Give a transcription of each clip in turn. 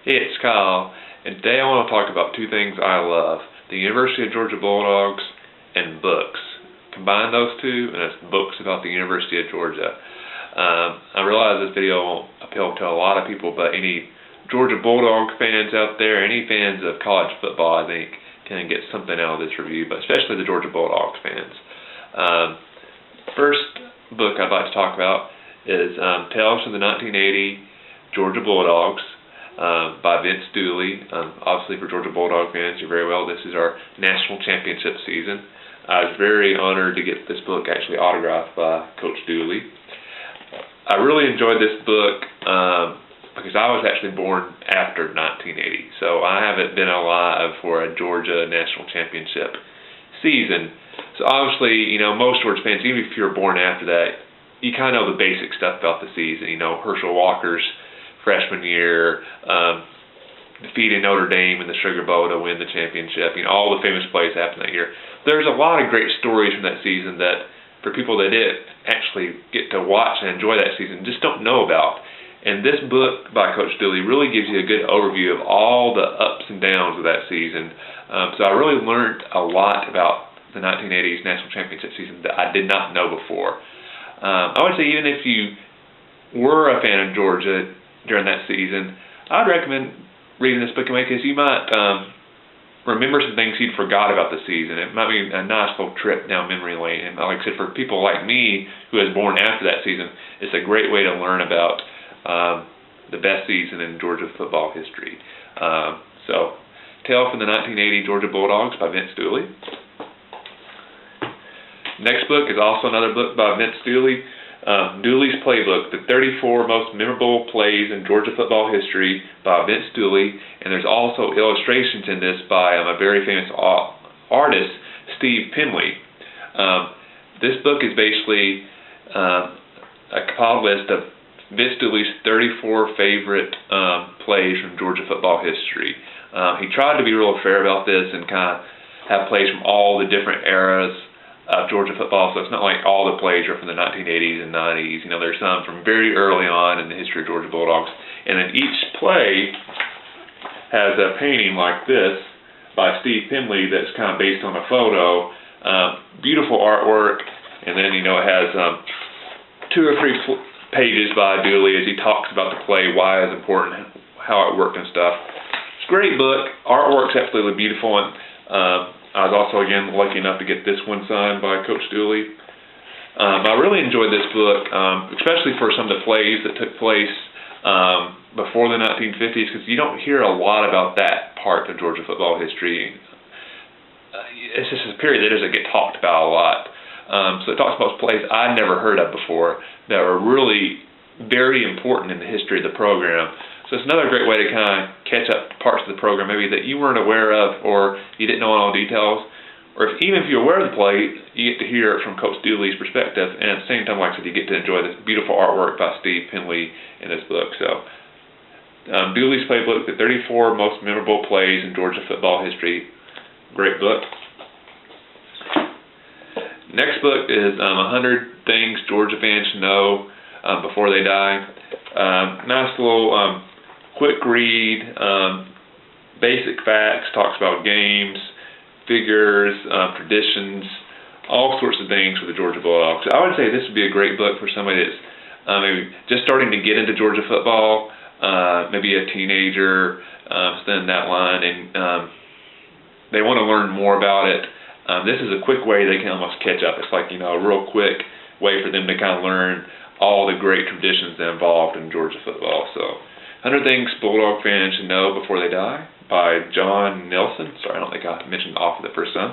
Hey, it's Kyle, and today I want to talk about two things I love: the University of Georgia Bulldogs and books. Combine those two, and it's books about the University of Georgia. I realize this video won't appeal to a lot of people, but any Georgia Bulldog fans out there, any fans of college football, I think, can get something out of this review, but especially the Georgia Bulldogs fans. First book I'd like to talk about is Tales from the 1980 Georgia Bulldogs. By Vince Dooley. Obviously, for Georgia Bulldog fans, you're very well. This is our national championship season. I was very honored to get this book actually autographed by Coach Dooley. I really enjoyed this book because I was actually born after 1980, so I haven't been alive for a Georgia national championship season. So obviously, most Georgia fans, even if you're born after that, you kind of know the basic stuff about the season. Herschel Walker's freshman year, defeating Notre Dame in the Sugar Bowl to win the championship, all the famous plays happened that year. There's a lot of great stories from that season that, for people that didn't actually get to watch and enjoy that season, just don't know about. And this book by Coach Dooley really gives you a good overview of all the ups and downs of that season. So I really learned a lot about the 1980s national championship season that I did not know before. I would say even if you were a fan of Georgia during that season, I'd recommend reading this book because you might remember some things you'd forgot about the season. It might be a nice little trip down memory lane. And like I said, for people like me who was born after that season, it's a great way to learn about the best season in Georgia football history. So, Tale from the 1980 Georgia Bulldogs by Vince Dooley. Next book is also another book by Vince Dooley. Dooley's Playbook, the 34 most memorable plays in Georgia football history by Vince Dooley, and there's also illustrations in this by a very famous artist, Steve Penley. This book is basically a compiled list of Vince Dooley's 34 favorite plays from Georgia football history. He tried to be real fair about this and kind of have plays from all the different eras of Georgia football, so it's not like all the plays are from the 1980s and 90s. There's some from very early on in the history of Georgia Bulldogs, and then each play has a painting like this by Steve Penley that's kind of based on a photo. Beautiful artwork, and then it has 2 or 3 pages by Dooley as he talks about the play, why it's important, how it worked and stuff. It's a great book. Artwork's absolutely beautiful, and I was also, again, lucky enough to get this one signed by Coach Dooley. I really enjoyed this book, especially for some of the plays that took place before the 1950s, because you don't hear a lot about that part of Georgia football history. It's just a period that doesn't get talked about a lot. So it talks about plays I'd never heard of before that were really very important in the history of the program. So it's another great way to kind of catch up parts of the program maybe that you weren't aware of or you didn't know all the details. Or even if you're aware of the play, you get to hear it from Coach Dooley's perspective, and at the same time, like I said, you get to enjoy this beautiful artwork by Steve Penley in this book. So, Dooley's Playbook, the 34 most memorable plays in Georgia football history. Great book. Next book is 100 Things Georgia Fans Should Know Before They Die. Nice little quick read, basic facts, talks about games, figures, traditions, all sorts of things for the Georgia Bulldogs. So I would say this would be a great book for somebody that's maybe just starting to get into Georgia football, maybe a teenager, something in that line, and they want to learn more about it. This is a quick way they can almost catch up. It's like, a real quick way for them to kind of learn all the great traditions that are involved in Georgia football. So, 100 Things Bulldog Fans Should Know Before They Die by John Nelson. Sorry, I don't think I mentioned the author the first time.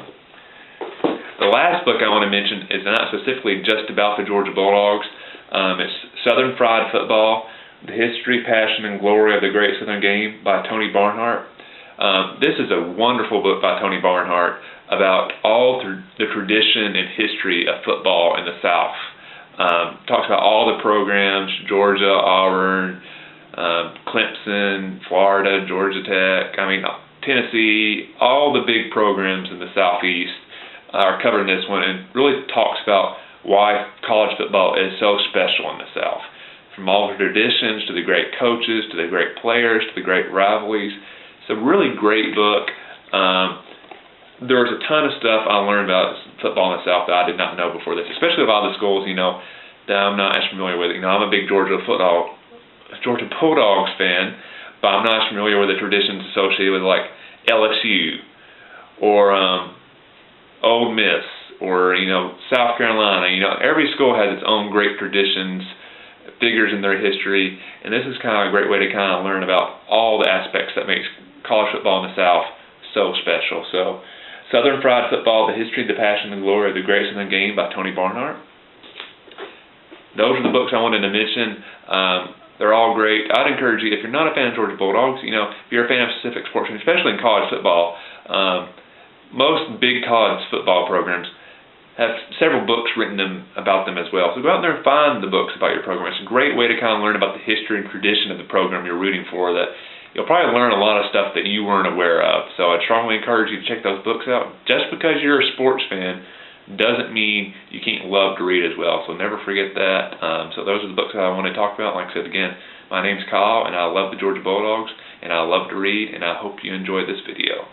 The last book I want to mention is not specifically just about the Georgia Bulldogs. It's Southern Fried Football, The History, Passion, and Glory of the Great Southern Game by Tony Barnhart. This is a wonderful book by Tony Barnhart about all the tradition and history of football in the South. Talks about all the programs, Georgia, Auburn, Clemson, Florida, Georgia Tech, Tennessee, all the big programs in the Southeast are covered in this one, and really talks about why college football is so special in the South. from all the traditions to the great coaches to the great players to the great rivalries. It's a really great book. There was a ton of stuff I learned about football in the South that I did not know before this, especially about the schools, that I'm not as familiar with. I'm a big Georgia Bulldogs fan, but I'm not as familiar with the traditions associated with like LSU or Ole Miss or South Carolina. Every school has its own great traditions, figures in their history, and this is kind of a great way to kind of learn about all the aspects that makes college football in the South so special. So, Southern Fried Football: The History, the Passion, and Glory of the Great Southern Game by Tony Barnhart. Those are the books I wanted to mention. They're all great. I'd encourage you, if you're not a fan of Georgia Bulldogs, if you're a fan of specific sports, especially in college football, most big college football programs have several books written about them as well. So go out there and find the books about your program. It's a great way to kind of learn about the history and tradition of the program you're rooting for, that you'll probably learn a lot of stuff that you weren't aware of. So I'd strongly encourage you to check those books out. Just because you're a sports fan doesn't mean you can't love to read as well. So never forget that. So those are the books that I want to talk about. Like I said again, my name's Kyle, and I love the Georgia Bulldogs, and I love to read, and I hope you enjoyed this video.